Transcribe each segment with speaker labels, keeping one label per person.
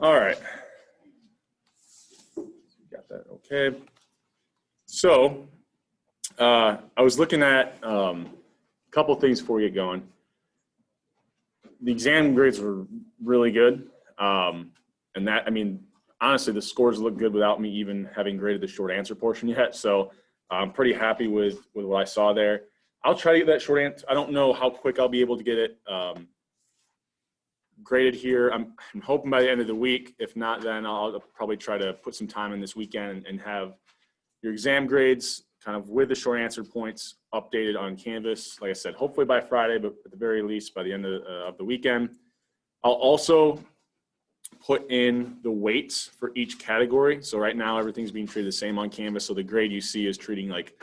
Speaker 1: All right. Got that okay. So I was looking at a couple things before we get going. The exam grades were really good. And that, I mean, honestly, the scores look good without me even having graded the short answer portion yet. So I'm pretty happy with what I saw there. I'll try to get that short answer. I don't know how quick I'll be able to get it graded here. I'm hoping by the end of the week. If not, then I'll probably try to put some time in this weekend and have your exam grades kind of with the short answer points updated on Canvas. Like I said, hopefully by Friday, but at the very least by the end of the weekend. I'll also put in the weights for each category. So right now everything's being treated the same on Canvas. So the grade you see is treating like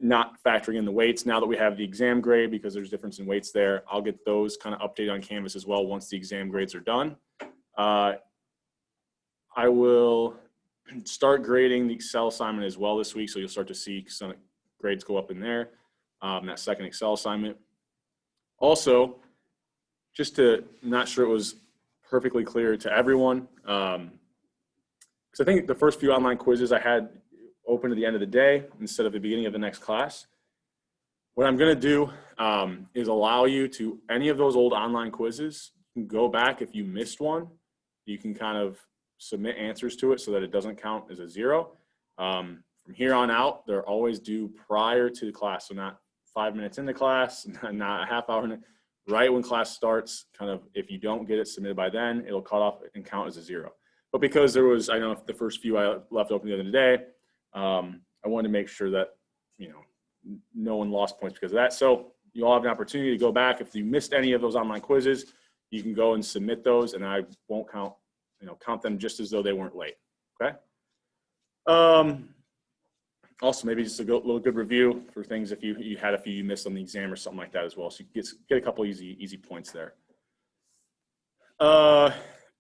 Speaker 1: not factoring in the weights. Now that we have the exam grade, because there's difference in weights there, I'll get those kind of updated on Canvas as well once the exam grades are done. I will start grading the Excel assignment as well this week. So you'll start to see some grades go up in there, that second Excel assignment. Also, just to, I'm not sure it was perfectly clear to everyone, because I think the first few online quizzes I had open at the end of the day instead of the beginning of the next class. What I'm going to do is allow you to, any of those old online quizzes, you can go back if you missed one. You can kind of submit answers to it so that it doesn't count as a zero. From here on out, they're always due prior to the class. So not 5 minutes in the class, not a half hour in it. Right when class starts, kind of, if you don't get it submitted by then, it'll cut off and count as a zero. But because there was, I know the first few I left open the other day, I wanted to make sure that, you know, no one lost points because of that. So you all have an opportunity to go back. If you missed any of those online quizzes, you can go and submit those, and I won't count, you know, count them just as though they weren't late. Okay. Also, maybe just a little good review for things if you had a few you missed on the exam or something like that as well. So you get a couple easy points there.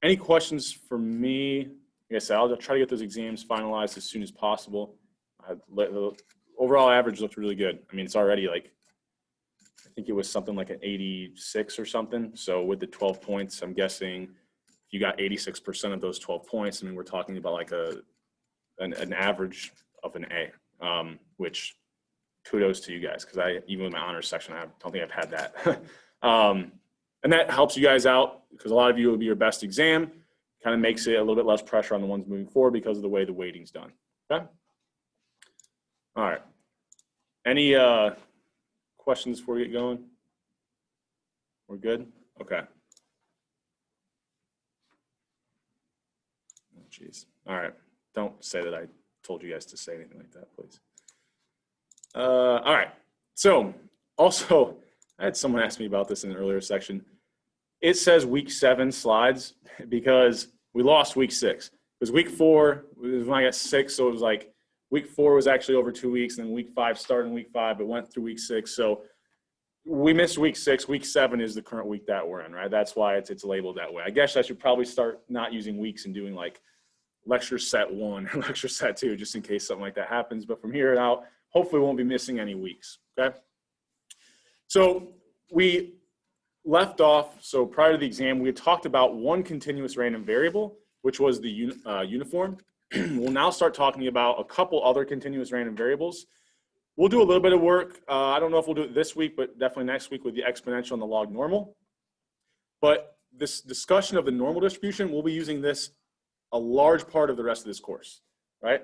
Speaker 1: Any questions for me? Like I said, I'll try to get those exams finalized as soon as possible. The overall average looked really good. I mean, it's already like, I think it was something like an 86 or something. So with the 12 points, I'm guessing if you got 86% of those 12 points, I mean, we're talking about like an average of an A. Which kudos to you guys, because even with my honors section, I don't think I've had that. And that helps you guys out because a lot of you will be your best exam, kind of makes it a little bit less pressure on the ones moving forward because of the way the weighting's done. Okay. All right. Any questions before we get going? We're good? Okay. Oh, geez. All right. Don't say that I told you guys to say anything like that, please. All right. So also, I had someone ask me about this in an earlier section. It says week 7 slides because we lost week 6. Because week 4 was when I got 6, so it was like week 4 was actually over 2 weeks, and then week 5 started in week 5, but went through week 6. So we missed week 6. Week 7 is the current week that we're in, right? That's why it's labeled that way. I guess I should probably start not using weeks and doing like lecture set 1 or lecture set 2, just in case something like that happens. But from here out, hopefully we won't be missing any weeks, okay? So we left off, so prior to the exam, we had talked about one continuous random variable, which was the uniform. We'll now start talking about a couple other continuous random variables. We'll do a little bit of work. I don't know if we'll do it this week, but definitely next week with the exponential and the log normal. But this discussion of the normal distribution, we'll be using this a large part of the rest of this course, right?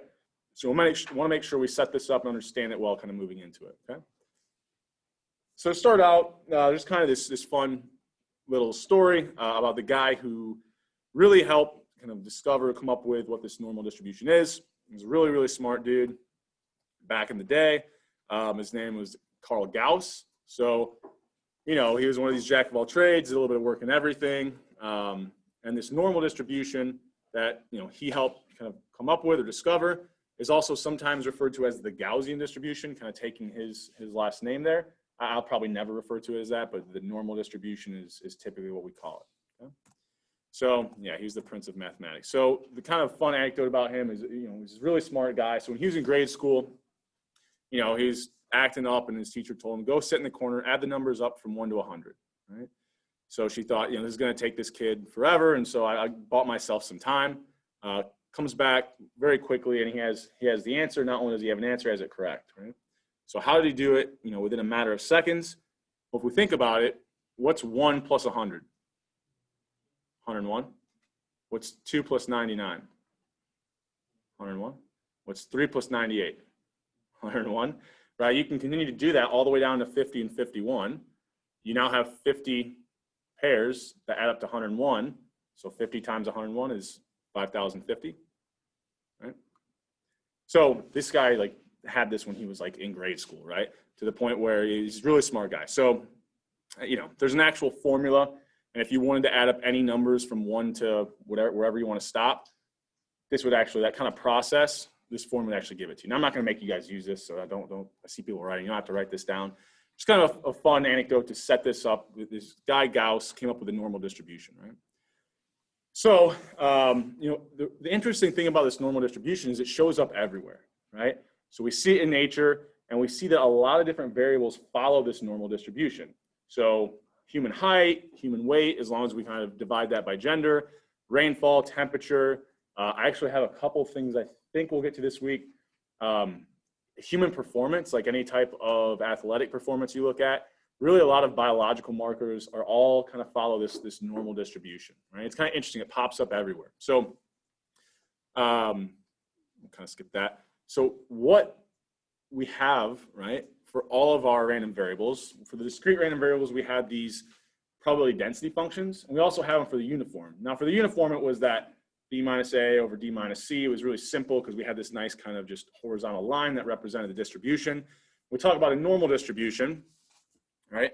Speaker 1: So we want to make sure we set this up and understand it well kind of moving into it, okay? So to start out, there's kind of this fun little story about the guy who really helped kind of come up with what this normal distribution is. He's a really, really smart dude back in the day. His name was Carl Gauss. So, you know, he was one of these jack of all trades, did a little bit of work in everything. And this normal distribution that, you know, he helped kind of come up with or discover is also sometimes referred to as the Gaussian distribution, kind of taking his last name there. I'll probably never refer to it as that, but the normal distribution is typically what we call it. Okay? So yeah, he's the prince of mathematics. So the kind of fun anecdote about him is, you know, he's a really smart guy. So when he was in grade school, you know, he's acting up and his teacher told him, go sit in the corner, add the numbers up from 1 to 100, right? So she thought, you know, this is going to take this kid forever. And so I bought myself some time. Comes back very quickly, and he has the answer. Not only does he have an answer, he has it correct, right? So how did he do it? You know, within a matter of seconds. Well, if we think about it, what's 1 plus 100? 101. What's 2 plus 99? 101. What's 3 plus 98? 101. Right? You can continue to do that all the way down to 50 and 51. You now have 50 pairs that add up to 101. So 50 times 101 is 5,050. Right? So this guy like had this when he was like in grade school, right? To the point where he's a really smart guy. So, you know, there's an actual formula. And if you wanted to add up any numbers from 1 to whatever, wherever you want to stop, this would actually, that kind of process, this form would actually give it to you. Now, I'm not going to make you guys use this, so I see people writing. You don't have to write this down. Just kind of a fun anecdote to set this up. This guy Gauss came up with a normal distribution, right? So, you know, the interesting thing about this normal distribution is it shows up everywhere, right? So we see it in nature, and we see that a lot of different variables follow this normal distribution. So human height, human weight, as long as we kind of divide that by gender, rainfall, temperature. I actually have a couple things I think we'll get to this week. Human performance, like any type of athletic performance you look at, really a lot of biological markers are all kind of follow this normal distribution, right? It's kind of interesting. It pops up everywhere. So I'll kind of skip that. So what we have, right, for all of our random variables, for the discrete random variables, we had these probability density functions, and we also have them for the uniform. Now for the uniform, it was that b minus a over d minus c. It was really simple because we had this nice kind of just horizontal line that represented the distribution. We talk about a normal distribution, right?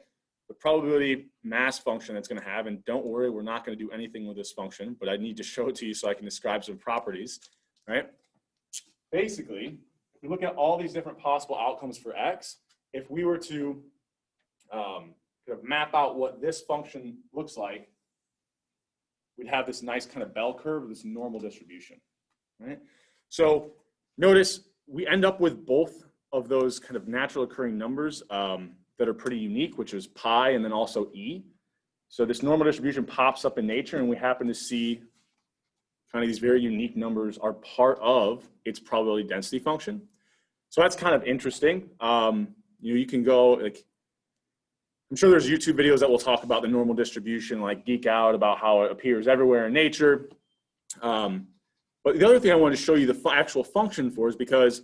Speaker 1: The probability mass function that's going to have, and don't worry, we're not going to do anything with this function, but I need to show it to you so I can describe some properties, right? Basically, if we look at all these different possible outcomes for x, if we were to kind of map out what this function looks like, we'd have this nice kind of bell curve, this normal distribution, right? So notice we end up with both of those kind of natural occurring numbers that are pretty unique, which is pi and then also e. So this normal distribution pops up in nature, and we happen to see kind of these very unique numbers are part of its probability density function. So that's kind of interesting. You know, you can go, like, I'm sure there's YouTube videos that will talk about the normal distribution, like geek out about how it appears everywhere in nature. But the other thing I wanted to show you the actual function for is because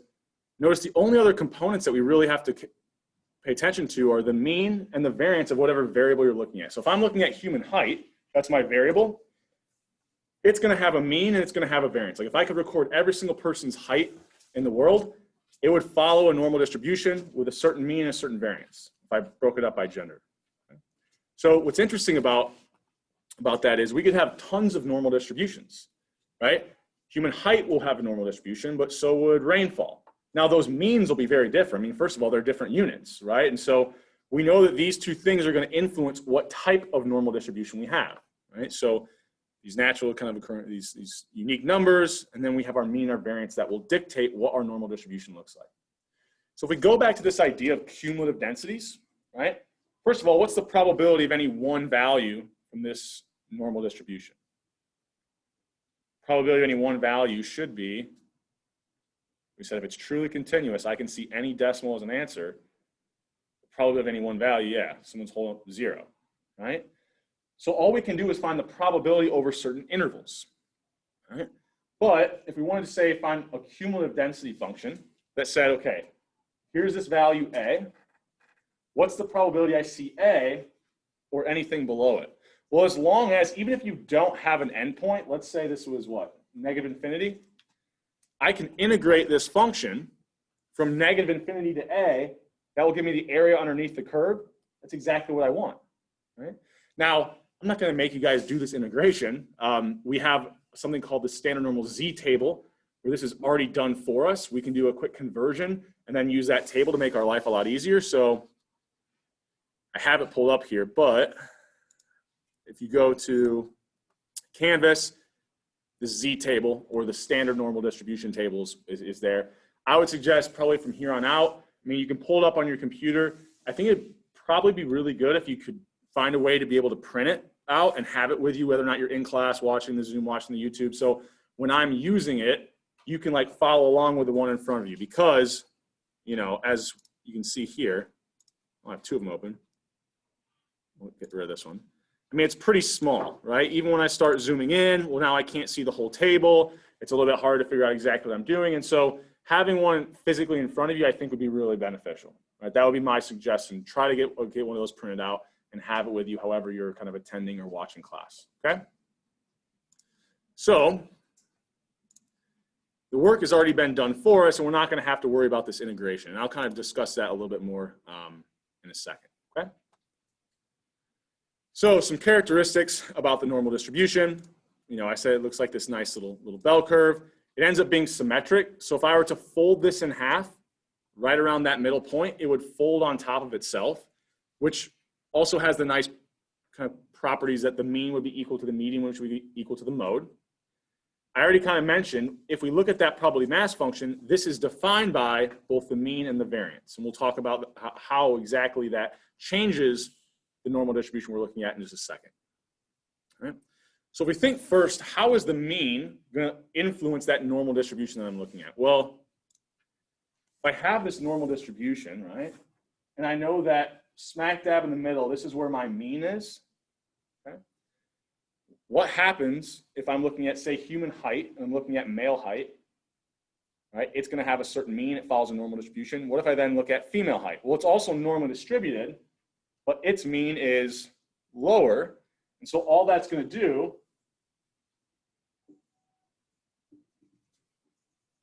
Speaker 1: notice the only other components that we really have to pay attention to are the mean and the variance of whatever variable you're looking at. So if I'm looking at human height, that's my variable. It's going to have a mean and it's going to have a variance. Like if I could record every single person's height in the world, it would follow a normal distribution with a certain mean and a certain variance if I broke it up by gender. Okay. So what's interesting about that is we could have tons of normal distributions, right? Human height will have a normal distribution, but so would rainfall. Now those means will be very different. I mean, first of all, they're different units, right? And so we know that these two things are going to influence what type of normal distribution we have, right? So these natural kind of occurring, these unique numbers, and then we have our mean and our variance that will dictate what our normal distribution looks like. So if we go back to this idea of cumulative densities, right? First of all, what's the probability of any one value from this normal distribution? Probability of any one value should be, we said if it's truly continuous, I can see any decimal as an answer. The probability of any one value, yeah, someone's holding up 0, right? So all we can do is find the probability over certain intervals, right? But if we wanted to say find a cumulative density function that said, okay, here's this value A, what's the probability I see A or anything below it? Well, as long as, even if you don't have an endpoint, let's say this was what, negative infinity, I can integrate this function from negative infinity to A, that will give me the area underneath the curve. That's exactly what I want, right? Now, I'm not going to make you guys do this integration. We have something called the standard normal Z table, where this is already done for us. We can do a quick conversion and then use that table to make our life a lot easier. So I have it pulled up here, but if you go to Canvas, the Z table or the standard normal distribution tables is there. I would suggest probably from here on out, I mean, you can pull it up on your computer. I think it'd probably be really good if you could find a way to be able to print it out and have it with you, whether or not you're in class watching the Zoom, watching the YouTube. So when I'm using it, you can like follow along with the one in front of you, because, you know, as you can see here, I'll have two of them open. We'll get rid of this one. I mean, it's pretty small, right? Even when I start zooming in, well, now I can't see the whole table. It's a little bit hard to figure out exactly what I'm doing. And so having one physically in front of you, I think would be really beneficial, right? That would be my suggestion. Try to get one of those printed out and have it with you however you're kind of attending or watching class, okay? So the work has already been done for us, and we're not going to have to worry about this integration. And I'll kind of discuss that a little bit more in a second, okay? So some characteristics about the normal distribution. You know, I said it looks like this nice little bell curve. It ends up being symmetric. So if I were to fold this in half, right around that middle point, it would fold on top of itself, which also has the nice kind of properties that the mean would be equal to the median, which would be equal to the mode. I already kind of mentioned, if we look at that probability mass function, this is defined by both the mean and the variance. And we'll talk about how exactly that changes the normal distribution we're looking at in just a second. All right. So if we think first, how is the mean going to influence that normal distribution that I'm looking at? Well, if I have this normal distribution, right, and I know that smack dab in the middle, this is where my mean is, okay? What happens if I'm looking at, say, human height, and I'm looking at male height, right? It's going to have a certain mean. It follows a normal distribution. What if I then look at female height? Well, it's also normally distributed, but its mean is lower. And so all that's going to do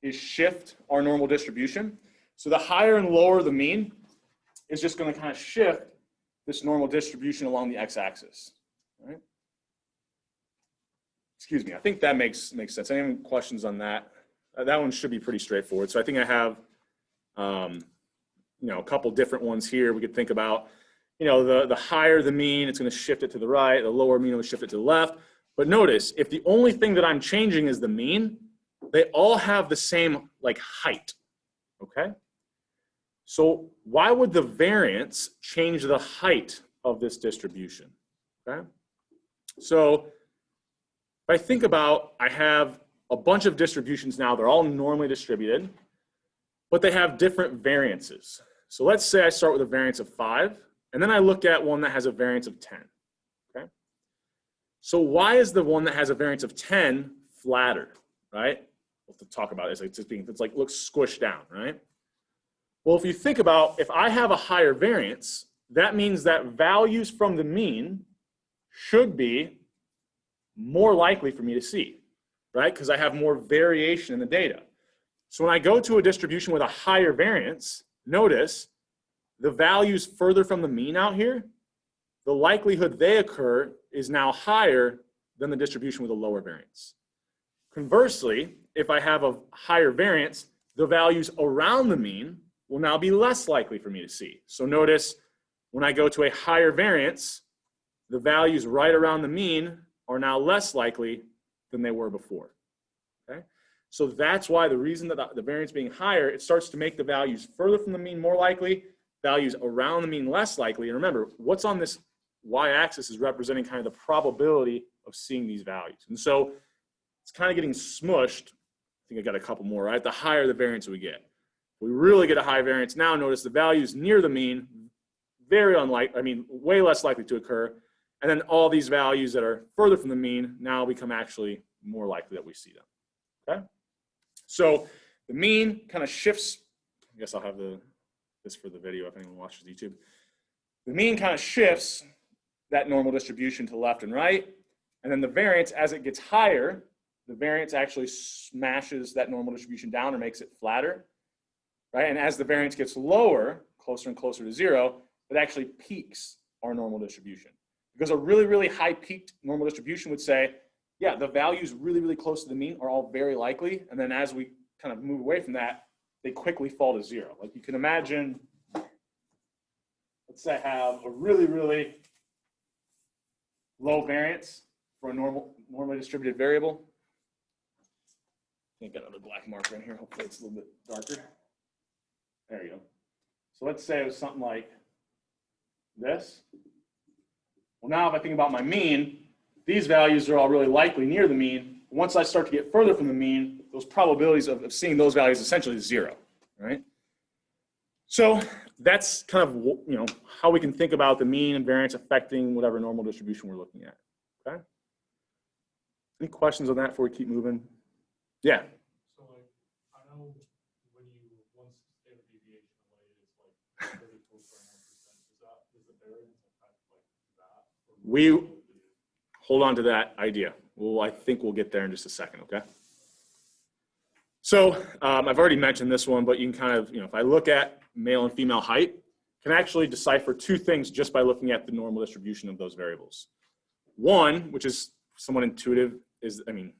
Speaker 1: is shift our normal distribution. So the higher and lower the mean is just going to kind of shift this normal distribution along the x-axis. Right? Excuse me, I think that makes sense. Any questions on that? That one should be pretty straightforward. So I think I have you know, a couple different ones here we could think about. You know, the higher the mean, it's going to shift it to the right. The lower mean will shift it to the left. But notice, if the only thing that I'm changing is the mean, they all have the same like height, okay? So why would the variance change the height of this distribution, okay? So if I think about, I have a bunch of distributions now. They're all normally distributed, but they have different variances. So let's say I start with a variance of 5. And then I look at one that has a variance of 10, okay? So why is the one that has a variance of 10 flatter, right? We'll have to talk about it. It's like looks squished down, right? Well, if you think about, if I have a higher variance, that means that values from the mean should be more likely for me to see, right? Because I have more variation in the data. So when I go to a distribution with a higher variance, notice the values further from the mean out here, the likelihood they occur is now higher than the distribution with a lower variance. Conversely, if I have a higher variance, the values around the mean will now be less likely for me to see. So notice when I go to a higher variance, the values right around the mean are now less likely than they were before, okay? So that's why the reason that the variance being higher, it starts to make the values further from the mean more likely, values around the mean less likely. And remember, what's on this y-axis is representing kind of the probability of seeing these values. And so it's kind of getting smushed. I think I got a couple more, right? The higher the variance we get. We really get a high variance now. Notice the values near the mean, very unlikely, I mean, way less likely to occur. And then all these values that are further from the mean now become actually more likely that we see them, okay? So the mean kind of shifts. I guess I'll have this for the video if anyone watches YouTube. The mean kind of shifts that normal distribution to the left and right. And then the variance, as it gets higher, the variance actually smashes that normal distribution down or makes it flatter, right? And as the variance gets lower, closer and closer to 0, it actually peaks our normal distribution. Because a really, really high peaked normal distribution would say, yeah, the values really, really close to the mean are all very likely. And then as we kind of move away from that, they quickly fall to 0. Like you can imagine, let's say I have a really, really low variance for a normally distributed variable. I think I got another black marker in here. Hopefully it's a little bit darker. There you go. So let's say it was something like this. Well, now if I think about my mean, these values are all really likely near the mean. Once I start to get further from the mean, those probabilities of seeing those values essentially is zero, right? So that's kind of, you know, how we can think about the mean and variance affecting whatever normal distribution we're looking at, okay? Any questions on that before we keep moving? Yeah.
Speaker 2: So like, I know when you, once standard deviation away is like 34.9%, is the variance effect like that?
Speaker 1: We hold on to that idea. Well, I think we'll get there in just a second, okay? So I've already mentioned this one, but you can kind of, you know, if I look at male and female height, can actually decipher two things just by looking at the normal distribution of those variables. One, which is somewhat intuitive, is, I mean,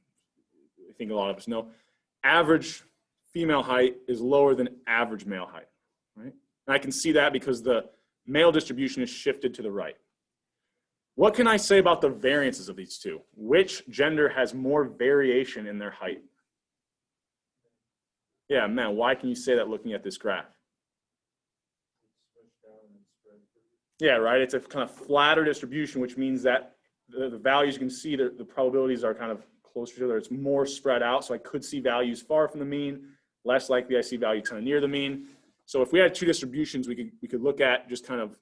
Speaker 1: I think a lot of us know, average female height is lower than average male height, right? And I can see that because the male distribution is shifted to the right. What can I say about the variances of these two? Which gender has more variation in their height? Yeah, man, why can you say that looking at this graph? Yeah, right, it's a kind of flatter distribution, which means that the values you can see, the probabilities are kind of closer to each other. It's more spread out, so I could see values far from the mean, less likely I see values kind of near the mean. So if we had two distributions, we could look at just kind of,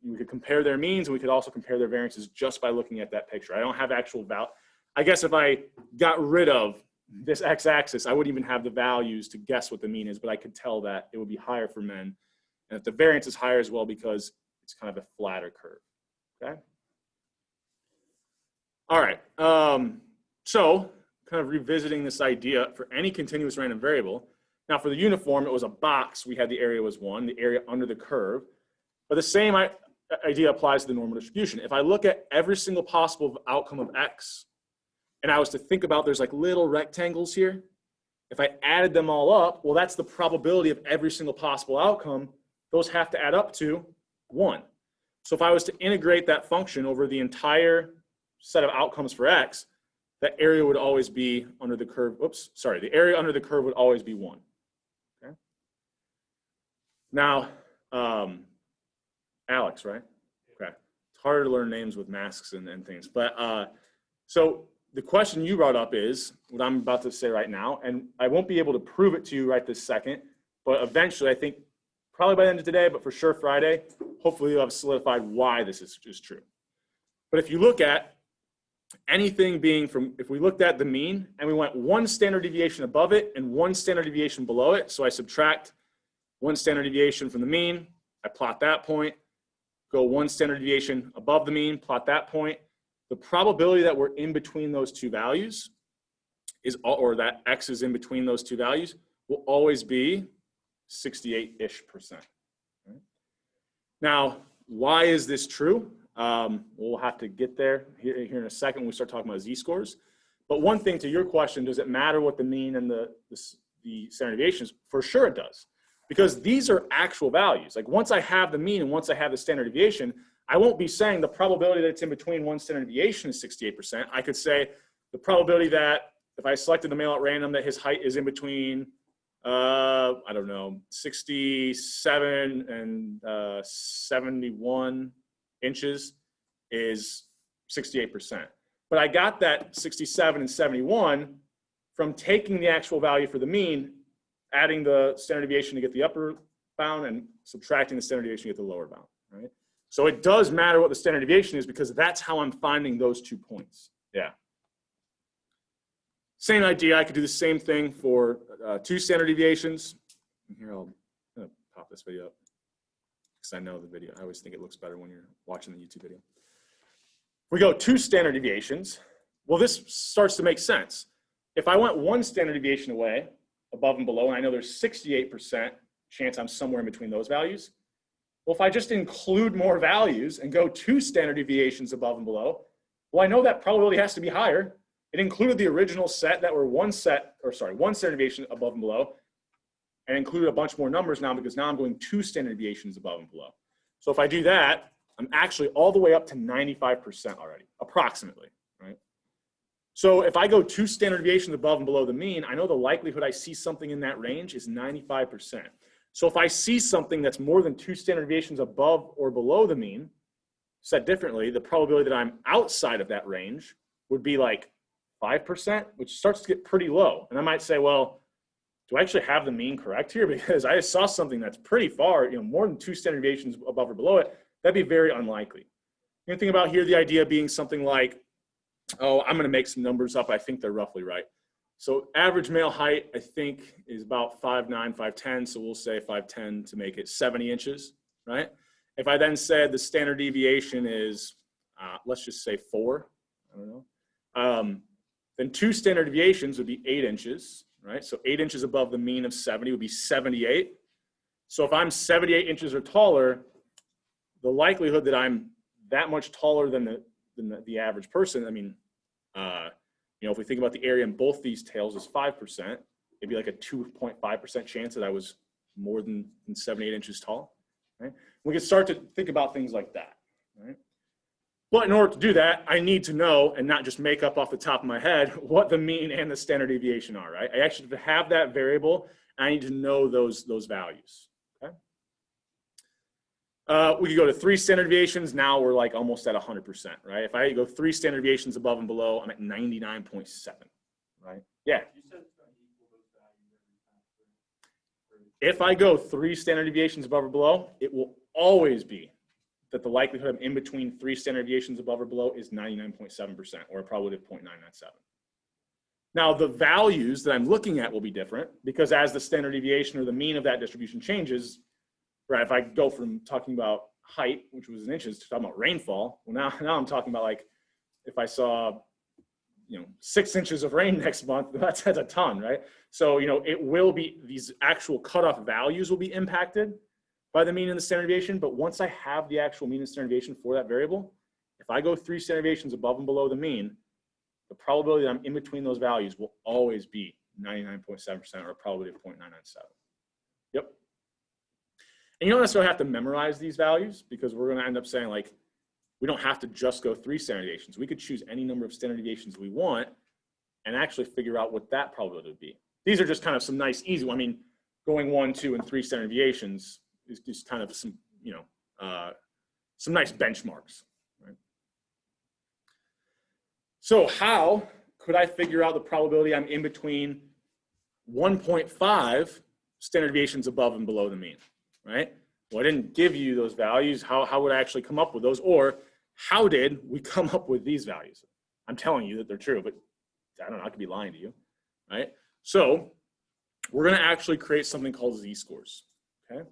Speaker 1: we could compare their means, and we could also compare their variances just by looking at that picture. I don't have actual value. I guess if I got rid of this x-axis, I wouldn't even have the values to guess what the mean is, but I could tell that it would be higher for men. And if the variance is higher as well, because it's kind of a flatter curve, okay? All right, so kind of revisiting this idea for any continuous random variable. Now for the uniform, it was a box. We had the area was 1, the area under the curve. But the same idea applies to the normal distribution. If I look at every single possible outcome of x, and I was to think about there's like little rectangles here, if I added them all up, well, that's the probability of every single possible outcome. Those have to add up to 1. So if I was to integrate that function over the entire set of outcomes for x, that area would always be under the curve. Oops, sorry, the area under the curve would always be 1. Okay. Now, Alex, right? Okay. It's harder to learn names with masks and things. But so the question you brought up is what I'm about to say right now, and I won't be able to prove it to you right this second, but eventually, I think probably by the end of today, but for sure Friday, hopefully you'll have solidified why this is true. But if you look at anything being from, if we looked at the mean and we went 1 standard deviation above it and 1 standard deviation below it, so I subtract 1 standard deviation from the mean, I plot that point, go 1 standard deviation above the mean, plot that point, the probability that we're in between those two values is, or that x is in between those two values, will always be 68-ish%. Right? Now, why is this true? We'll have to get there here in a second when we start talking about z-scores. But one thing to your question, does it matter what the mean and the standard deviation is? For sure it does. Because these are actual values. Like once I have the mean and once I have the standard deviation, I won't be saying the probability that it's in between 1 standard deviation is 68%. I could say the probability that if I selected the male at random that his height is in between, I don't know, 67 and 71 inches is 68%. But I got that 67 and 71 from taking the actual value for the mean, adding the standard deviation to get the upper bound, and subtracting the standard deviation to get the lower bound, right? So it does matter what the standard deviation is because that's how I'm finding those 2 points. Yeah. Same idea, I could do the same thing for 2 standard deviations. Here, I'm gonna pop this video up because I know the video. I always think it looks better when you're watching the YouTube video. We go 2 standard deviations. Well, this starts to make sense. If I went 1 standard deviation away, above and below, and I know there's 68% chance I'm somewhere in between those values. Well, if I just include more values and go 2 standard deviations above and below, well, I know that probability has to be higher. It included the original set that were 1 standard deviation above and below, and included a bunch more numbers now because now I'm going 2 standard deviations above and below. So if I do that, I'm actually all the way up to 95% already, approximately, right? So if I go 2 standard deviations above and below the mean, I know the likelihood I see something in that range is 95%. So if I see something that's more than 2 standard deviations above or below the mean, Said differently, the probability that I'm outside of that range would be like 5%, which starts to get pretty low. And I might say, well, do I actually have the mean correct here? Because I just saw something that's pretty far, more than 2 standard deviations above or below it. That'd be very unlikely. You can think about here the idea being something like, oh, I'm going to make some numbers up. I think they're roughly right. So average male height, I think, is about 5'9", 5'10". So we'll say 5'10" to make it 70 inches, right? If I then said the standard deviation is, let's just say 4, I don't know, then 2 standard deviations would be 8 inches, right? So 8 inches above the mean of 70 would be 78. So if I'm 78 inches or taller, the likelihood that I'm that much taller than the average person, I mean, if we think about the area in both these tails is 5%, it'd be like a 2.5% chance that I was more than 78 inches tall, right? We can start to think about things like that, right? But in order to do that, I need to know and not just make up off the top of my head what the mean and the standard deviation are, right? I actually have that variable, and I need to know those values, okay? We could go to 3 standard deviations. Now we're like almost at 100%, right? If I go 3 standard deviations above and below, I'm at 99.7, right? Yeah.
Speaker 2: You said it's going to equal those values every time.
Speaker 1: If I go 3 standard deviations above or below, it will always be that the likelihood I'm in between 3 standard deviations above or below is 99.7%, or a probability of 0.997. Now, the values that I'm looking at will be different because as the standard deviation or the mean of that distribution changes, right, if I go from talking about height, which was in inches, to talking about rainfall, well, now I'm talking about like if I saw 6 inches of rain next month, that's a ton, right? So, it will be, these actual cutoff values will be impacted by the mean and the standard deviation, but once I have the actual mean and standard deviation for that variable, if I go 3 standard deviations above and below the mean, the probability that I'm in between those values will always be 99.7% or a probability of 0.997. Yep. And you don't necessarily have to memorize these values because we're going to end up saying like, we don't have to just go 3 standard deviations. We could choose any number of standard deviations we want and actually figure out what that probability would be. These are just kind of some nice, easy, going 1, 2, and 3 standard deviations is just kind of some, some nice benchmarks, right? So how could I figure out the probability I'm in between 1.5 standard deviations above and below the mean, right? Well, I didn't give you those values. How would I actually come up with those? Or how did we come up with these values? I'm telling you that they're true, but I don't know, I could be lying to you, right? So we're going to actually create something called z-scores, okay?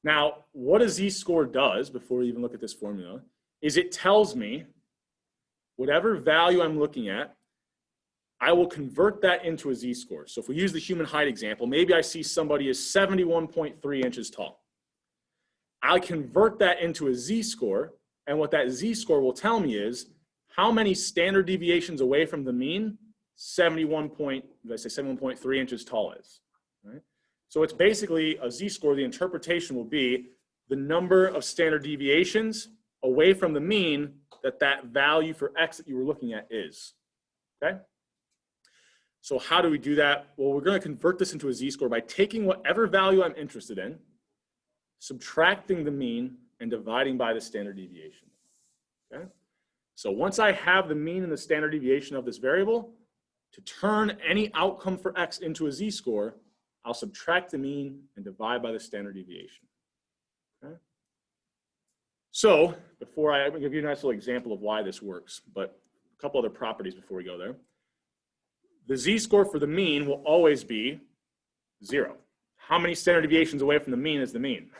Speaker 1: Now, what a z-score does, before we even look at this formula, is it tells me whatever value I'm looking at, I will convert that into a z-score. So if we use the human height example, maybe I see somebody is 71.3 inches tall. I convert that into a z-score, and what that z-score will tell me is how many standard deviations away from the mean 71.3 inches tall is, right? So it's basically a z-score. The interpretation will be the number of standard deviations away from the mean that value for x that you were looking at is, okay? So how do we do that? Well, we're going to convert this into a z-score by taking whatever value I'm interested in, subtracting the mean, and dividing by the standard deviation, okay? So once I have the mean and the standard deviation of this variable, to turn any outcome for x into a z-score, I'll subtract the mean and divide by the standard deviation, okay? So before I'm going to give you a nice little example of why this works, but a couple other properties before we go there. The z-score for the mean will always be 0. How many standard deviations away from the mean is the mean?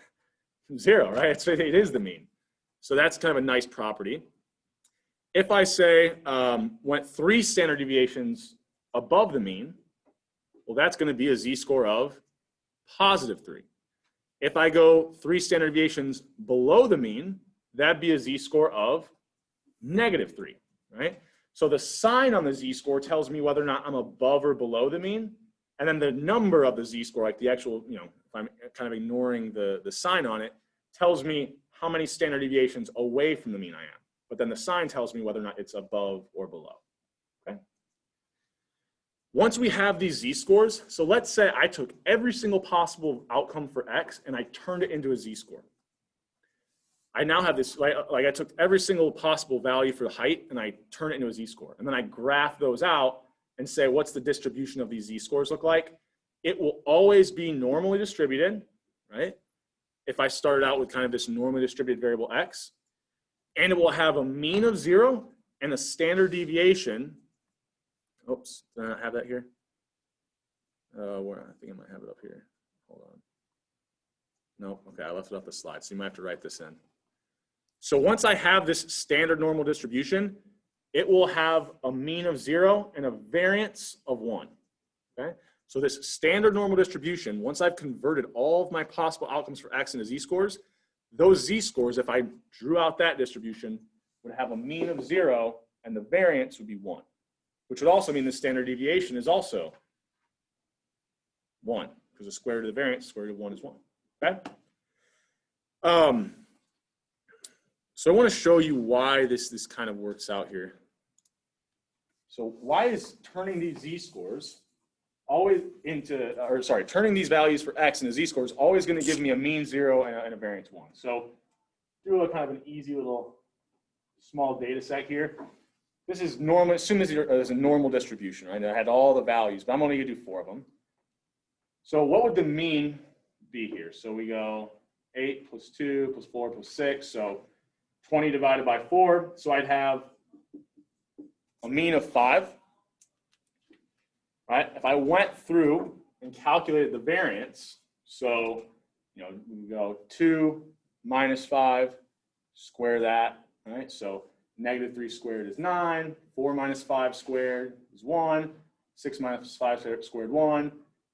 Speaker 1: 0, right? It is the mean. So that's kind of a nice property. If I say went 3 standard deviations above the mean, well, that's going to be a z-score of +3. If I go 3 standard deviations below the mean, that'd be a z-score of -3, right? So the sign on the z-score tells me whether or not I'm above or below the mean, and then the number of the z-score, like the actual, if I'm kind of ignoring the sign on it, tells me how many standard deviations away from the mean I am. But then the sign tells me whether or not it's above or below, okay? Once we have these z-scores, so let's say I took every single possible outcome for x and I turned it into a z-score. I now have this, like I took every single possible value for the height and I turn it into a z-score. And then I graph those out and say, what's the distribution of these z-scores look like? It will always be normally distributed, right? If I started out with kind of this normally distributed variable x, and it will have a mean of 0 and a standard deviation. Oops, did I not have that here? Where I think I might have it up here. Hold on. Nope, okay, I left it off the slide, so you might have to write this in. So once I have this standard normal distribution, it will have a mean of 0 and a variance of 1, okay? So this standard normal distribution, once I've converted all of my possible outcomes for x into z-scores, those z-scores, if I drew out that distribution, would have a mean of 0 and the variance would be 1, which would also mean the standard deviation is also 1, because the square root of the variance, square root of 1 is 1, okay? So I want to show you why this kind of works out here. So why is turning these z-scores always into, or sorry, turning these values for x into z-scores always going to give me a mean 0 and a variance 1. So do a kind of an easy little small data set here. This is normal, assume this is a normal distribution, right? I had all the values, but I'm only going to do 4 of them. So what would the mean be here? So we go 8 plus 2 plus 4 plus 6, so 20 divided by 4. So I'd have a mean of 5. Right? If I went through and calculated the variance, so we go 2 minus 5, square that, right? So negative 3 squared is 9, 4 minus 5 squared is 1, 6 minus 5 squared 1,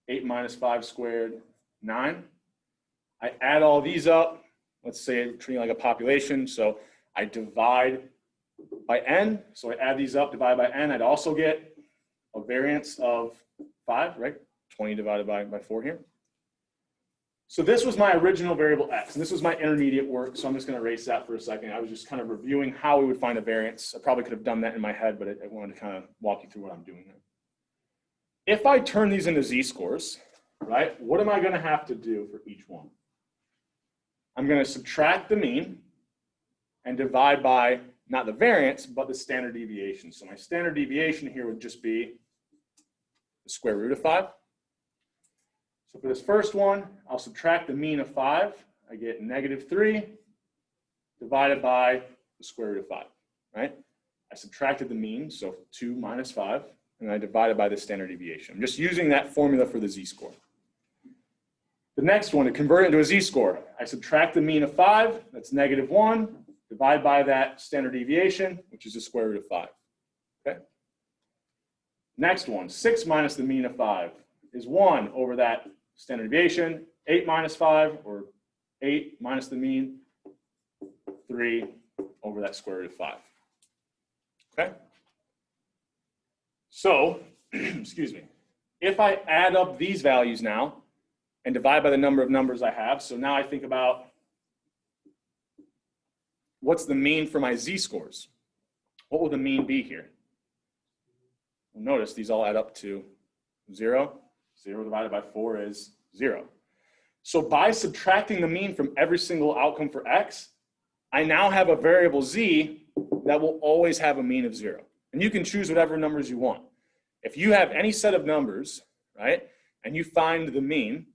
Speaker 1: 8 minus 5 squared 9. I add all these up. Let's say treating like a population. So I divide by n. So I add these up, divide by n. I'd also get a variance of 5, right? 20 divided by 4 here. So this was my original variable x, and this was my intermediate work, so I'm just going to erase that for a second. I was just kind of reviewing how we would find a variance. I probably could have done that in my head, but I wanted to kind of walk you through what I'm doing here. If I turn these into z-scores, right, what am I going to have to do for each one? I'm going to subtract the mean and divide by not the variance, but the standard deviation. So my standard deviation here would just be the square root of 5. So for this first one, I'll subtract the mean of 5. I get negative 3 divided by the square root of 5, right? I subtracted the mean, so 2 minus 5, and I divided by the standard deviation. I'm just using that formula for the z-score. The next one, to convert it into a z-score, I subtract the mean of 5, that's negative 1, divide by that standard deviation, which is the square root of 5, okay? Next one, 6 minus the mean of 5 is 1 over that standard deviation. 8 minus 5, or 8 minus the mean, 3 over that square root of 5, okay? So, excuse me, if I add up these values now and divide by the number of numbers I have, so now I think about what's the mean for my z-scores? What will the mean be here? Well, notice these all add up to 0. 0 divided by 4 is 0. So by subtracting the mean from every single outcome for x, I now have a variable z that will always have a mean of 0. And you can choose whatever numbers you want. If you have any set of numbers, right, and you find the mean,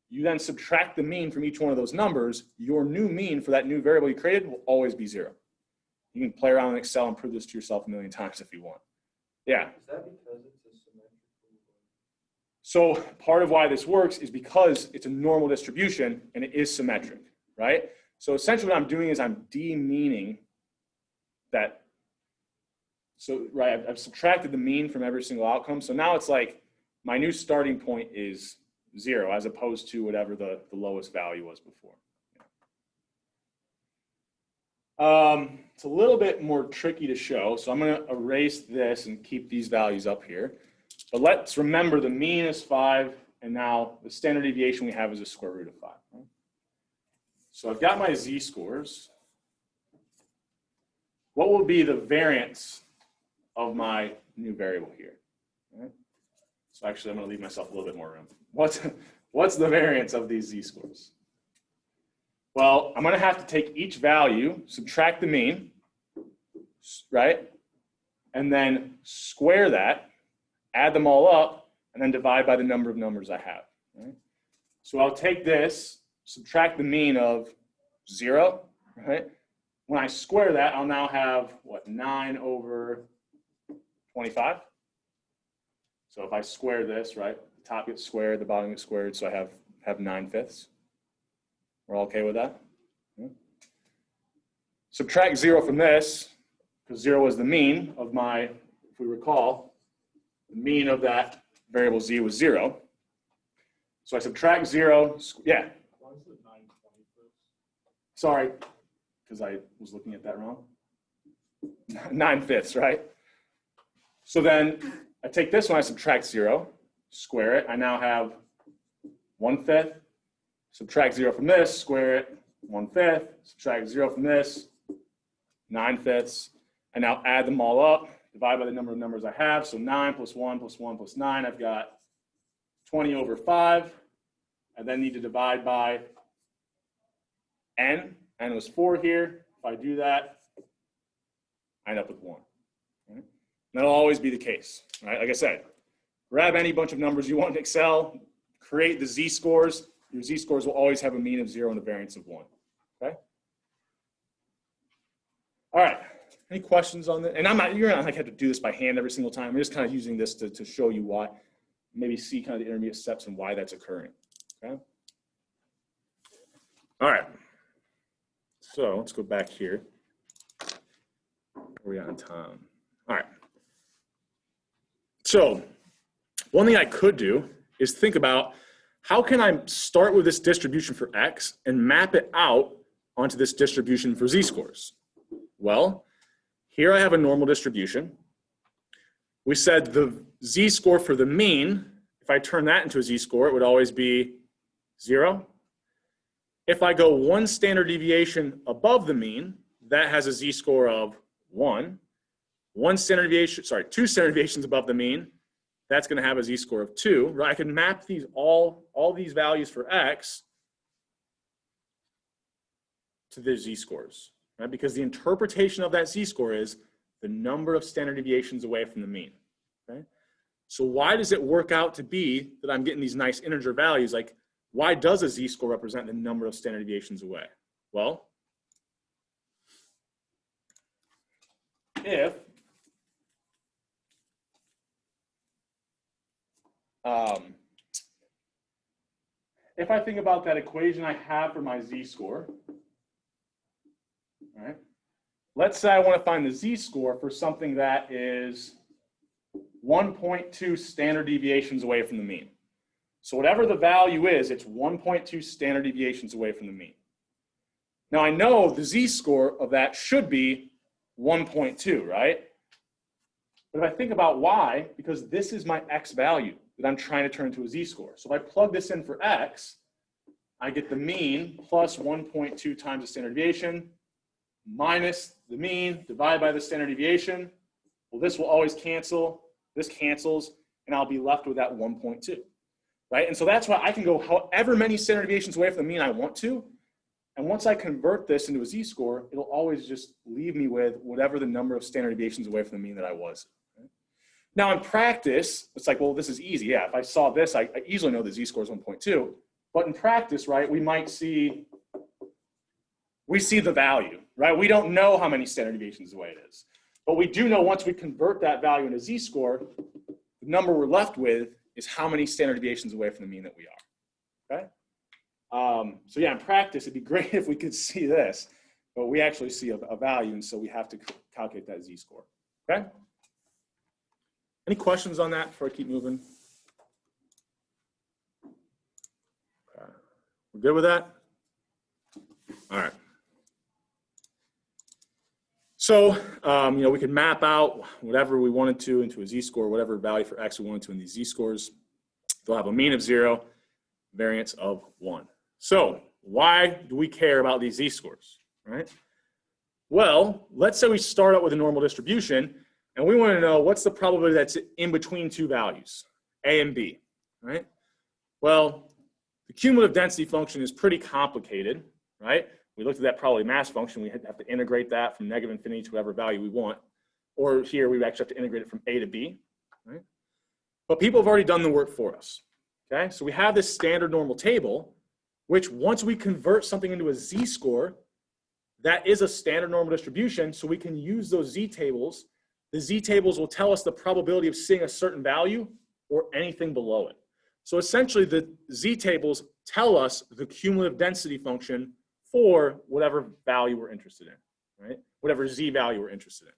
Speaker 1: you then subtract the mean from each one of those numbers, your new mean for that new variable you created will always be 0. You can play around in Excel and prove this to yourself a million times if you want. Yeah.
Speaker 3: Is that because it's a symmetrical?
Speaker 1: So part of why this works is because it's a normal distribution and it is symmetric, right? So essentially what I'm doing is I'm demeaning that. So right, I've subtracted the mean from every single outcome. So now it's like my new starting point is 0 as opposed to whatever the lowest value was before. It's a little bit more tricky to show, so I'm going to erase this and keep these values up here. But let's remember the mean is 5, and now the standard deviation we have is a square root of 5. Right? So I've got my z-scores. What will be the variance of my new variable here? Right? So actually, I'm going to leave myself a little bit more room. What's the variance of these z-scores? Well, I'm going to have to take each value, subtract the mean, right? And then square that, add them all up, and then divide by the number of numbers I have. Right? So I'll take this, subtract the mean of 0, right? When I square that, I'll now have, what, 9 over 25? So if I square this, right, the top gets squared, the bottom gets squared, so I have 9/5. We're all okay with that? Yeah. Subtract 0 from this, because 0 is the mean of my, if we recall, the mean of that variable z was 0. So I subtract 0, yeah.
Speaker 2: Why is it 9/25?
Speaker 1: Sorry, because I was looking at that wrong. 9/5, right? So then I take this one, I subtract 0, square it. I now have 1/5. Subtract 0 from this, square it, 1/5. Subtract 0 from this, 9/5. And now add them all up, divide by the number of numbers I have. So 9 plus 1 plus 1 plus 9, I've got 20 over 5. I then need to divide by n. N was 4 here. If I do that, I end up with 1. Right? That'll always be the case. Right? Like I said, grab any bunch of numbers you want in Excel, create the z-scores. Your z-scores will always have a mean of 0 and a variance of 1. Okay? All right. Any questions on that? And you're not like have to do this by hand every single time. I'm just kind of using this to show you why, maybe see kind of the intermediate steps and why that's occurring. Okay? All right. So let's go back here. Where are we at on time? All right. So one thing I could do is think about how can I start with this distribution for x and map it out onto this distribution for z-scores? Well, here I have a normal distribution. We said the z-score for the mean, if I turn that into a z-score, it would always be 0. If I go one standard deviation above the mean, that has a z-score of 1. Two standard deviations above the mean, that's going to have a z-score of 2. Right? I can map these all these values for x to the z-scores, right? Because the interpretation of that z-score is the number of standard deviations away from the mean. Okay? So why does it work out to be that I'm getting these nice integer values? Like, why does a z-score represent the number of standard deviations away? Well, if I think about that equation I have for my z-score, all right, let's say I want to find the z-score for something that is 1.2 standard deviations away from the mean. So whatever the value is, it's 1.2 standard deviations away from the mean. Now I know the z-score of that should be 1.2, right? But if I think about why, because this is my x value that I'm trying to turn into a z-score. So if I plug this in for x, I get the mean plus 1.2 times the standard deviation minus the mean divided by the standard deviation. Well, this will always cancel. This cancels, and I'll be left with that 1.2, right? And so that's why I can go however many standard deviations away from the mean I want to. And once I convert this into a z-score, it'll always just leave me with whatever the number of standard deviations away from the mean that I was. Right? Now in practice, it's like, well, this is easy. Yeah, if I saw this, I easily know the z-score is 1.2. But in practice, right, we see the value, right? We don't know how many standard deviations away it is. But we do know once we convert that value into z-score, the number we're left with is how many standard deviations away from the mean that we are, okay? So yeah, in practice, it'd be great if we could see this, but we actually see a value, and so we have to calculate that z-score, okay? Any questions on that before I keep moving? Okay. We're good with that? All right. So, we could map out whatever we wanted to into a z-score, whatever value for x we wanted to in these z-scores. They'll have a mean of 0, variance of 1. So, why do we care about these z-scores, right? Well, let's say we start out with a normal distribution, and we want to know what's the probability that's in between two values, a and b, right? Well, the cumulative density function is pretty complicated, right? We looked at that probability mass function. We have to integrate that from negative infinity to whatever value we want. Or here, we actually have to integrate it from A to B, right? But people have already done the work for us, okay? So we have this standard normal table, which once we convert something into a z-score, that is a standard normal distribution, so we can use those z-tables. The z-tables will tell us the probability of seeing a certain value or anything below it. So essentially, the z-tables tell us the cumulative density function for whatever value we're interested in, right? Whatever z value we're interested in.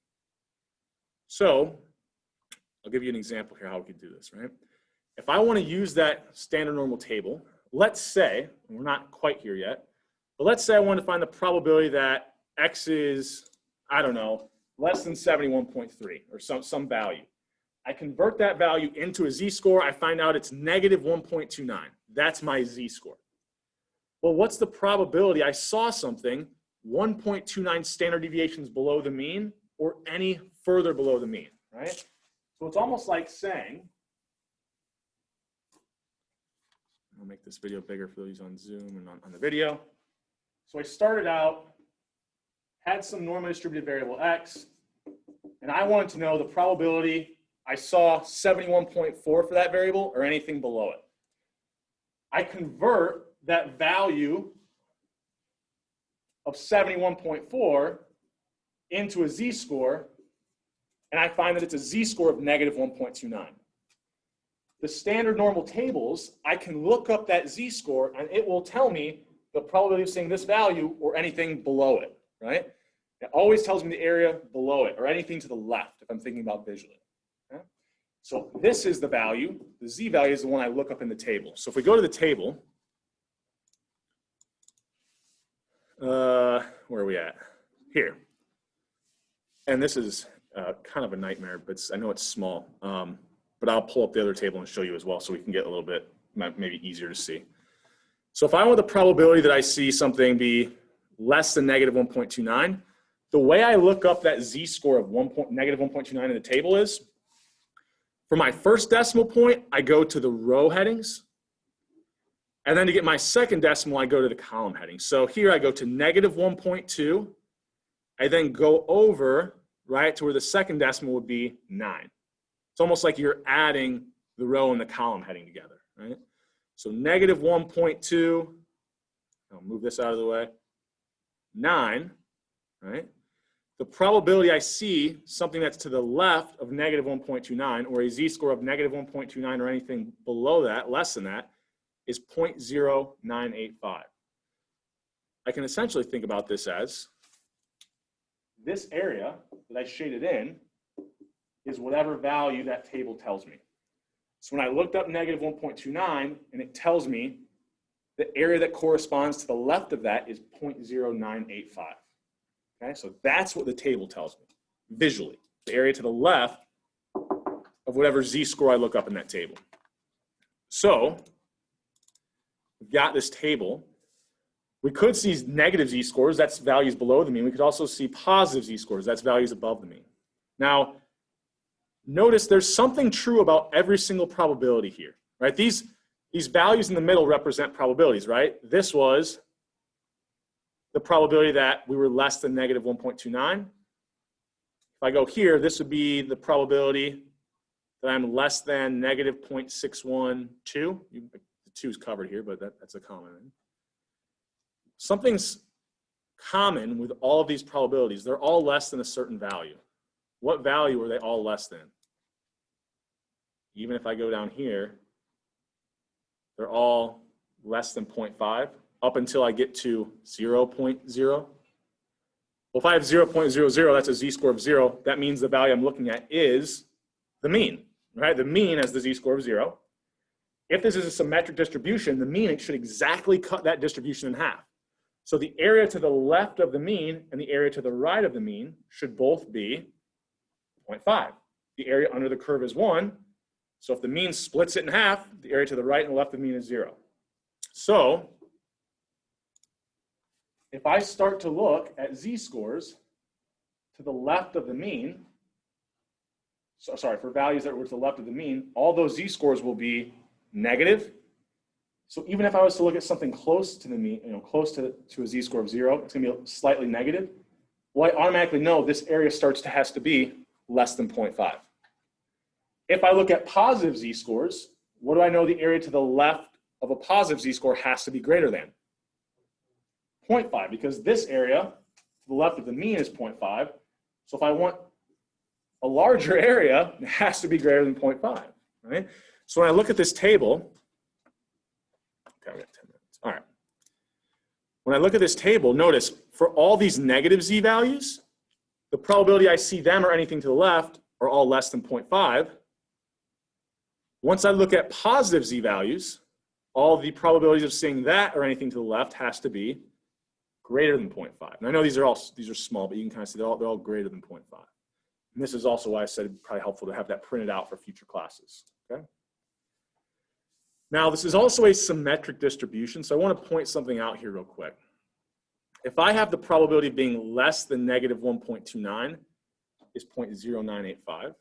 Speaker 1: So I'll give you an example here how we can do this, right? If I want to use that standard normal table, let's say, and we're not quite here yet, but let's say I want to find the probability that x is, I don't know, less than 71.3 or some value. I convert that value into a z-score. I find out it's negative 1.29. That's my z-score. Well, what's the probability I saw something 1.29 standard deviations below the mean or any further below the mean, right? So it's almost like saying, I'll make this video bigger for those on Zoom and on the video. So I started out, had some normally distributed variable x, and I wanted to know the probability I saw 71.4 for that variable or anything below it. I convert that value of 71.4 into a z-score, and I find that it's a z-score of negative 1.29. The standard normal tables, I can look up that z-score, and it will tell me the probability of seeing this value or anything below it, right? It always tells me the area below it or anything to the left if I'm thinking about visually. Okay? So this is the value. The z value is the one I look up in the table. So if we go to the table, where are we at? Here. And this is kind of a nightmare, but I know it's small. But I'll pull up the other table and show you as well so we can get a little bit, maybe easier to see. So if I want the probability that I see something be less than negative 1.29, the way I look up that z-score of negative 1.29 in the table is, for my first decimal point, I go to the row headings. And then to get my second decimal, I go to the column headings. So here I go to negative 1.2. I then go over, right, to where the second decimal would be 9. It's almost like you're adding the row and the column heading together, right? So negative 1.2, I'll move this out of the way, 9, right? The probability I see something that's to the left of negative 1.29 or a z-score of negative 1.29 or anything below that, less than that, is 0.0985. I can essentially think about this as this area that I shaded in is whatever value that table tells me. So when I looked up negative 1.29 and it tells me the area that corresponds to the left of that is 0.0985. Okay, so that's what the table tells me visually. The area to the left of whatever z-score I look up in that table. So we've got this table. We could see negative z-scores, that's values below the mean. We could also see positive z-scores, that's values above the mean. Now, notice there's something true about every single probability here, right? These values in the middle represent probabilities, right? This was the probability that we were less than negative 1.29. If I go here, this would be the probability that I'm less than negative 0.612. The 2 is covered here, but that's a common one. Something's common with all of these probabilities. They're all less than a certain value. What value are they all less than? Even if I go down here, they're all less than 0.5 up until I get to 0.0. Well, if I have 0.00, that's a z-score of 0. That means the value I'm looking at is the mean, right? The mean has the z-score of 0. If this is a symmetric distribution, the mean, it should exactly cut that distribution in half. So the area to the left of the mean and the area to the right of the mean should both be 0.5. The area under the curve is 1. So if the mean splits it in half, the area to the right and the left of the mean is 0. So if I start to look at z-scores to the left of the mean, for values that were to the left of the mean, all those z-scores will be negative, So even if I was to look at something close to the mean, close to a z-score of 0, it's going to be slightly negative. Well, I automatically know this area has to be less than 0.5. If I look at positive z-scores, what do I know the area to the left of a positive z-score has to be greater than? 0.5, because this area to the left of the mean is 0.5. So if I want a larger area, it has to be greater than 0.5, right? So when I look at this table, okay, we got 10 minutes. All right. When I look at this table, notice for all these negative z values, the probability I see them or anything to the left are all less than 0.5. Once I look at positive z values, all the probabilities of seeing that or anything to the left has to be greater than 0.5. And I know these are small, but you can kind of see they're all greater than 0.5. And this is also why I said it'd be probably helpful to have that printed out for future classes. Okay. Now, this is also a symmetric distribution, so I want to point something out here real quick. If I have the probability of being less than negative 1.29 is 0.0985. If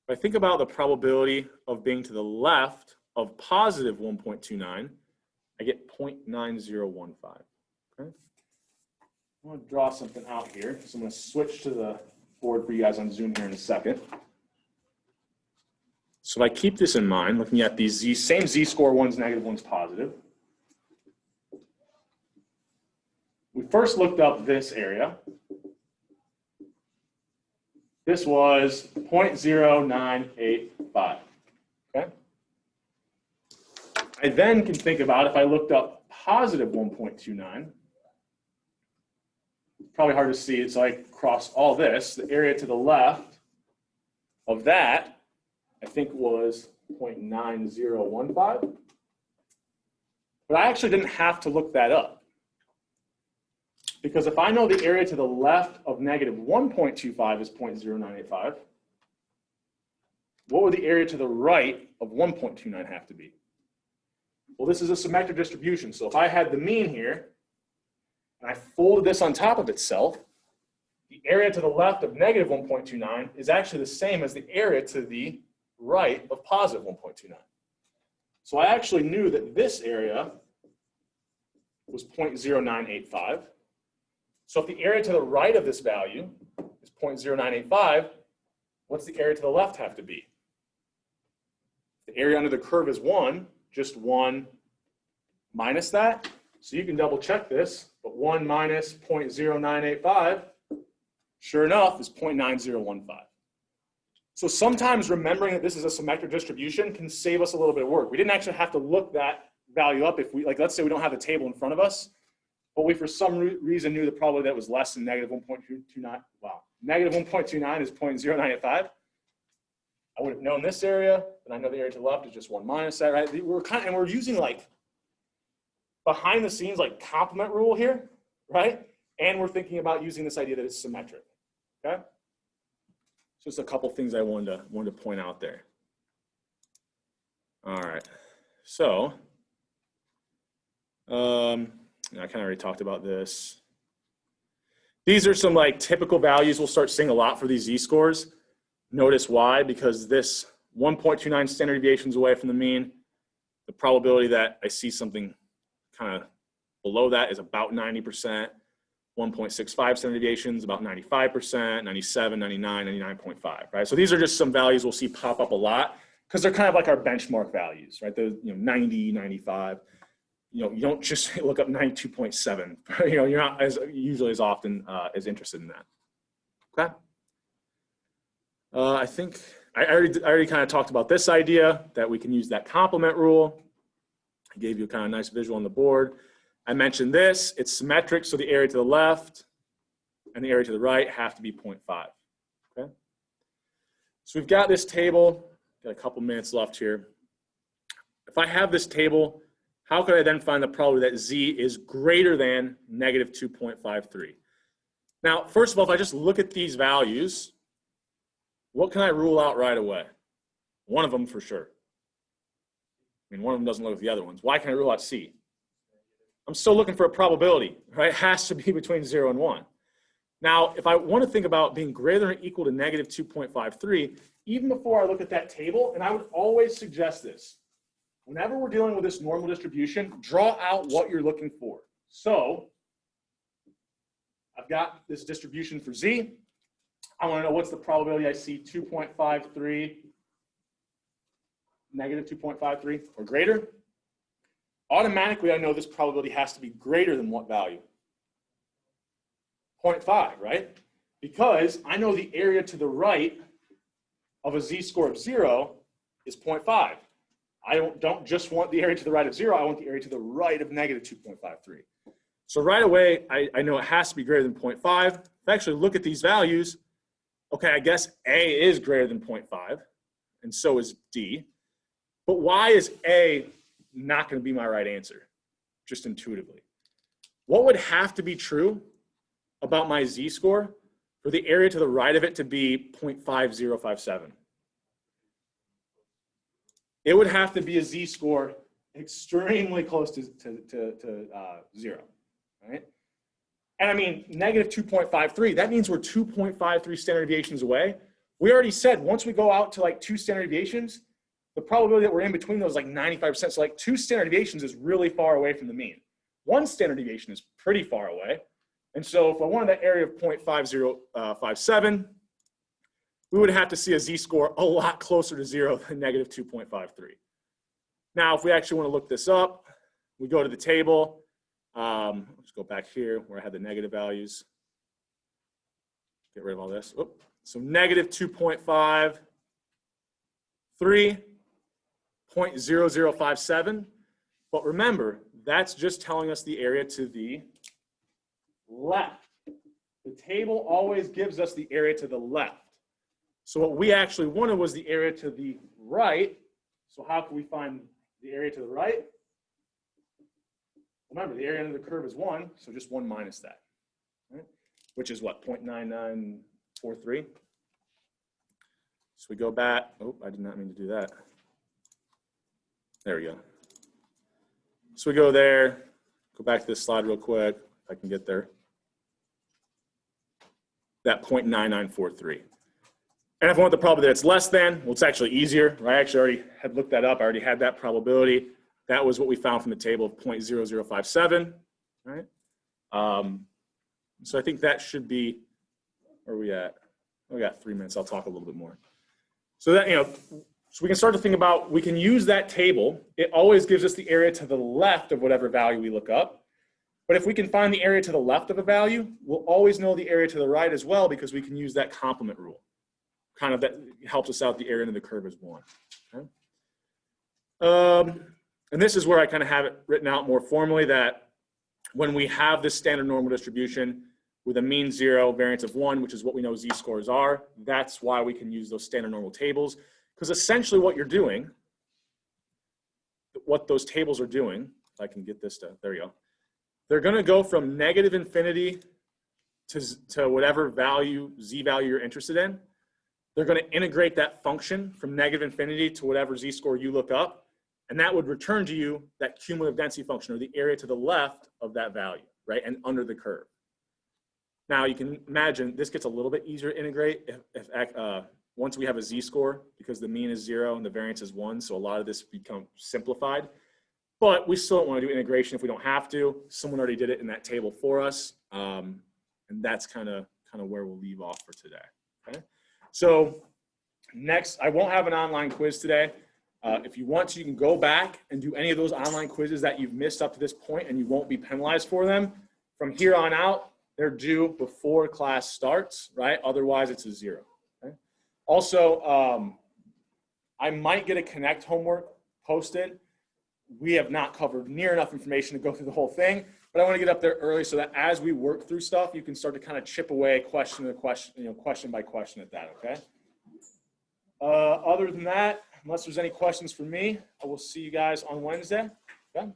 Speaker 1: I think about the probability of being to the left of positive 1.29, I get 0.9015. Okay? I'm going to draw something out here. So I'm going to switch to the board for you guys on Zoom here in a second. So if I keep this in mind, looking at these same z-score, one's negative, one's positive. We first looked up this area. This was 0.0985. Okay? I then can think about if I looked up positive 1.29. Probably hard to see it, so I cross all this. The area to the left of that, I think, was 0.9015. But I actually didn't have to look that up. Because if I know the area to the left of negative 1.25 is 0.0985, what would the area to the right of 1.29 have to be? Well, this is a symmetric distribution. So if I had the mean here, and I folded this on top of itself, the area to the left of negative 1.29 is actually the same as the area to the right of positive 1.29. So I actually knew that this area was 0.0985. So if the area to the right of this value is 0.0985, what's the area to the left have to be? The area under the curve is 1, just 1 minus that. So you can double check this, but 1 minus 0.0985, sure enough, is 0.9015. So sometimes remembering that this is a symmetric distribution can save us a little bit of work. We didn't actually have to look that value up if we, like, let's say we don't have the table in front of us, but we for some reason knew the probability that was less than negative 1.29. Wow, negative 1.29 is 0.0985. I would have known this area, and I know the area to the left is just 1 minus that, right? We're using like behind the scenes like complement rule here, right? And we're thinking about using this idea that it's symmetric, okay? Just a couple things I wanted to point out there. All right, so I kind of already talked about this. These are some like typical values we'll start seeing a lot for these z-scores. Notice why, because this 1.29 standard deviations away from the mean, the probability that I see something kind of below that is about 90%. 1.65 standard deviations, about 95%, 97, 99, 99.5, right? So these are just some values we'll see pop up a lot because they're kind of like our benchmark values, right? The 90, 95. You don't just look up 92.7. You're not usually as often as interested in that. Okay. I think I already kind of talked about this idea that we can use that complement rule. I gave you a kind of nice visual on the board. I mentioned this, it's symmetric, so the area to the left and the area to the right have to be 0.5, okay? So we've got this table, got a couple minutes left here. If I have this table, how could I then find the probability that z is greater than negative 2.53? Now, first of all, if I just look at these values, what can I rule out right away? One of them for sure. I mean, one of them doesn't look at the other ones. Why can I rule out c? I'm still looking for a probability, right? It has to be between 0 and 1. Now, if I want to think about being greater than or equal to negative 2.53, even before I look at that table, and I would always suggest this, whenever we're dealing with this normal distribution, draw out what you're looking for. So I've got this distribution for Z. I want to know what's the probability I see 2.53, negative 2.53 or greater. Automatically, I know this probability has to be greater than what value? 0.5, right? Because I know the area to the right of a z-score of 0 is 0.5. I don't just want the area to the right of 0, I want the area to the right of negative 2.53. So right away, I know it has to be greater than 0.5. If I actually look at these values, okay, I guess A is greater than 0.5, and so is D. But why is A not going to be my right answer, just intuitively? What would have to be true about my z-score for the area to the right of it to be 0.5057? It would have to be a z-score extremely close to 0, right? And I mean, negative 2.53, that means we're 2.53 standard deviations away. We already said once we go out to like 2 standard deviations, the probability that we're in between those is like 95%. So like 2 standard deviations is really far away from the mean. 1 standard deviation is pretty far away. And so if I wanted that area of 0.5057, we would have to see a z-score a lot closer to 0 than negative 2.53. Now, if we actually want to look this up, we go to the table. Let's go back here where I had the negative values. Get rid of all this. Oop. So negative 2.53, 0.0057. But remember, that's just telling us the area to the left. The table always gives us the area to the left. So what we actually wanted was the area to the right. So how can we find the area to the right? Remember, the area under the curve is 1, so just 1 minus that, right? Which is what, 0.9943? So we go back. Oh, I did not mean to do that. There we go. So we go there, go back to this slide real quick, if I can get there. That 0.9943. And if I want the probability that it's less than, well, it's actually easier, right? I actually already had looked that up. I already had that probability. That was what we found from the table of 0.0057, right? So I think that should be, where are we at? Oh, we got 3 minutes. I'll talk a little bit more. So that, so we can start to think about, we can use that table. It always gives us the area to the left of whatever value we look up. But if we can find the area to the left of a value, we'll always know the area to the right as well because we can use that complement rule. Kind of that helps us out, the area under the curve is 1. Okay? And this is where I kind of have it written out more formally that when we have this standard normal distribution with a mean 0, variance of 1, which is what we know z-scores are, that's why we can use those standard normal tables. Because essentially what you're doing, what those tables are doing, if I can get this to, there you go. They're going to go from negative infinity to whatever value, z value you're interested in. They're going to integrate that function from negative infinity to whatever z-score you look up. And that would return to you that cumulative density function, or the area to the left of that value, right? And under the curve. Now you can imagine this gets a little bit easier to integrate if once we have a z-score, because the mean is 0 and the variance is 1. So a lot of this becomes simplified. But we still don't want to do integration if we don't have to. Someone already did it in that table for us. And that's kind of where we'll leave off for today. Okay? So next, I won't have an online quiz today. If you want to, you can go back and do any of those online quizzes that you've missed up to this point, and you won't be penalized for them. From here on out, they're due before class starts, right? Otherwise, it's a 0. Okay? Also, I might get a Connect homework posted. We have not covered near enough information to go through the whole thing, but I want to get up there early so that as we work through stuff, you can start to kind of chip away question to question, question by question at that, okay? Other than that, unless there's any questions for me, I will see you guys on Wednesday. Okay?